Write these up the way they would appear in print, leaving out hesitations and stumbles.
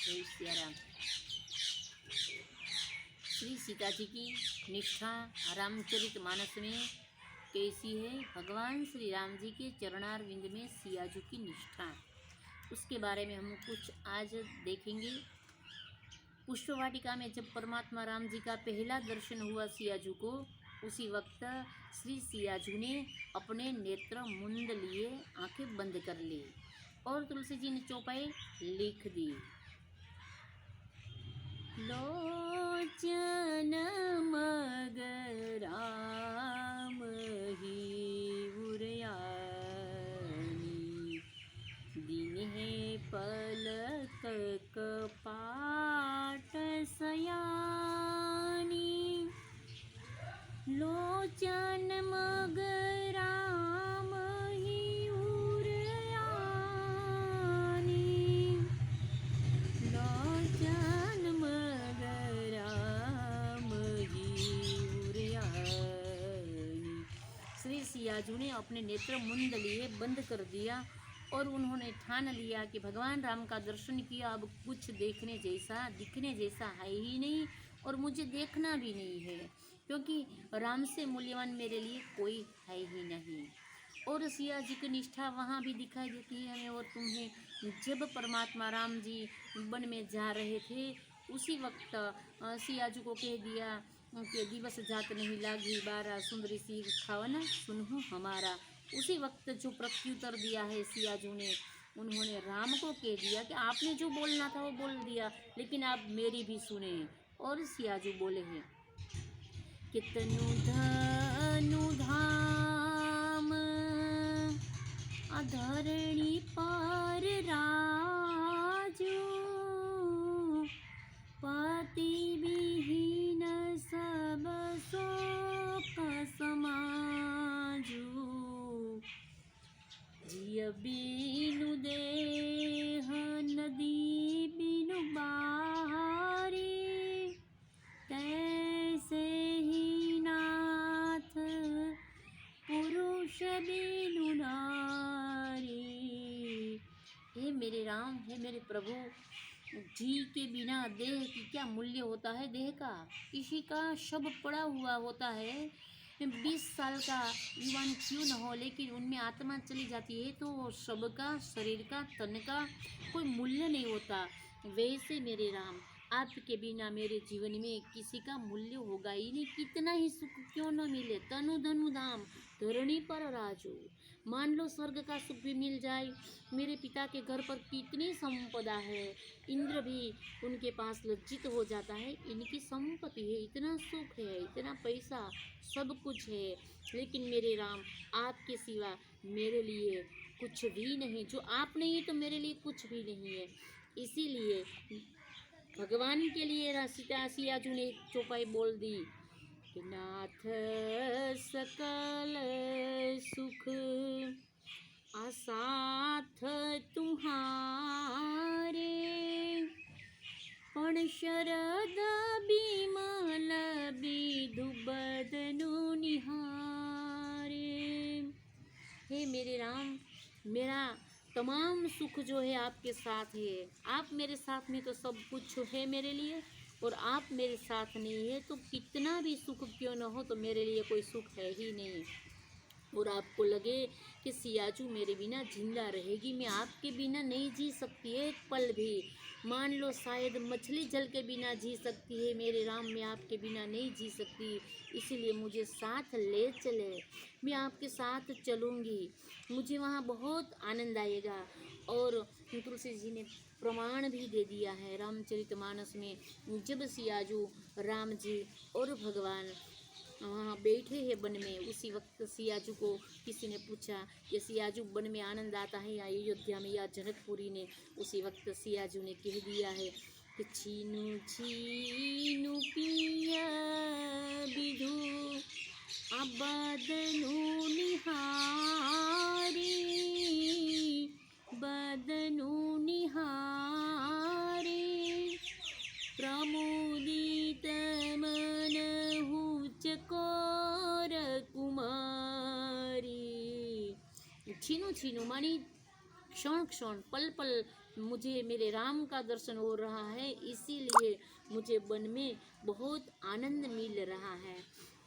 जय सियाराम। श्री सीता जी की निष्ठा रामचरितमानस में कैसी है? भगवान श्री राम जी के चरणारविंद में सियाजू की निष्ठा, उसके बारे में हम कुछ आज देखेंगे। पुष्पवाटिका में जब परमात्मा राम जी का पहला दर्शन हुआ सियाजू को, उसी वक्त श्री सियाजू ने अपने नेत्र मुंद लिए, आंखें बंद कर ली और तुलसी जी ने चौपाई लिख दी। लोचन मग राम ही उरयानी, दिने पलक कपाट सयानी। लोचन मग राम ही उरयानी, लोचन मग राम ही उरयानी। श्री सियाजू ने अपने नेत्र मुंद लिए, बंद कर दिया और उन्होंने ठान लिया कि भगवान राम का दर्शन किया, अब कुछ देखने जैसा दिखने जैसा है ही नहीं और मुझे देखना भी नहीं है, क्योंकि राम से मूल्यवान मेरे लिए कोई है ही नहीं। और सिया जी की निष्ठा वहाँ भी दिखाई देती है हमें और तुम्हें। जब परमात्मा राम जी वन में जा रहे थे, उसी वक्त सियाजू को कह दिया कि दिवस जात नहीं लागी बारा, सुंदरी सी खावना सुनहु हमारा। उसी वक्त जो प्रत्युत्तर दिया है सियाजू ने, उन्होंने राम को कह दिया कि आपने जो बोलना था वो बोल दिया, लेकिन आप मेरी भी सुने। और सियाजू बोले हैं कि तनु धनु धाम अधरणी पर राजू, पति विहीन सब शोक समाजू। जिय बीनु देह नदी बिनु बारी, तैसे ही नाथ पुरुष बिनु नारी। हे मेरे राम, हे मेरे प्रभु, जी के बिना देह की क्या मूल्य होता है? देह का किसी का शव पड़ा हुआ होता है, 20 साल का युवान क्यों न हो, लेकिन उनमें आत्मा चली जाती है तो शव का, शरीर का, तन का कोई मूल्य नहीं होता। वैसे मेरे राम, आपके बिना मेरे जीवन में किसी का मूल्य होगा ही नहीं, कितना ही सुख क्यों न मिले। तनु धनु धाम धरणी पर राजू, मान लो स्वर्ग का सुख भी मिल जाए, मेरे पिता के घर पर कितनी संपदा है, इंद्र भी उनके पास लज्जित हो जाता है। इनकी संपत्ति है, इतना सुख है, इतना पैसा, सब कुछ है, लेकिन मेरे राम आपके सिवा मेरे लिए कुछ भी नहीं। जो आप नहीं तो मेरे लिए कुछ भी नहीं है। इसीलिए भगवान के लिए सीता सियाजू ने चौपाई बोल दी कि नाथ सकल सुख असाथ तुम्हारे, पण शरद बिमल बिधु बदनु निहारे। हे मेरे राम, मेरा तमाम सुख जो है आपके साथ है। आप मेरे साथ में तो सब कुछ है मेरे लिए, और आप मेरे साथ नहीं है तो कितना भी सुख क्यों न हो तो मेरे लिए कोई सुख है ही नहीं। और आपको लगे कि सियाजू मेरे बिना जिंदा रहेगी, मैं आपके बिना नहीं जी सकती है एक पल भी। मान लो शायद मछली जल के बिना जी सकती है, मेरे राम मैं आपके बिना नहीं जी सकती। इसीलिए मुझे साथ ले चले, मैं आपके साथ चलूँगी, मुझे वहाँ बहुत आनंद आएगा। और तुलसी जी ने प्रमाण भी दे दिया है रामचरितमानस में। जब सियाजू राम जी और भगवान वहाँ बैठे हैं वन में, उसी वक्त सियाजू को किसी ने पूछा कि सियाजू वन में आनंद आता है या अयोध्या में या जनकपुरी ने? उसी वक्त सियाजू ने कह दिया है कि छीनु छीनु पिया विधु बदनु निहारी, बदनु निहारी। प्रमुदित मन चकोर कुमारी। छीनु छीनु मानी क्षण क्षण, पल पल मुझे मेरे राम का दर्शन हो रहा है, इसीलिए मुझे वन में बहुत आनंद मिल रहा है।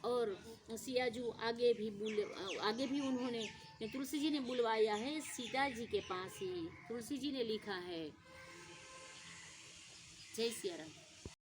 और सियाजू आगे भी उन्होंने तुलसी जी ने बुलवाया है सीता जी के पास ही, तुलसी जी ने लिखा है। जय सिया राम।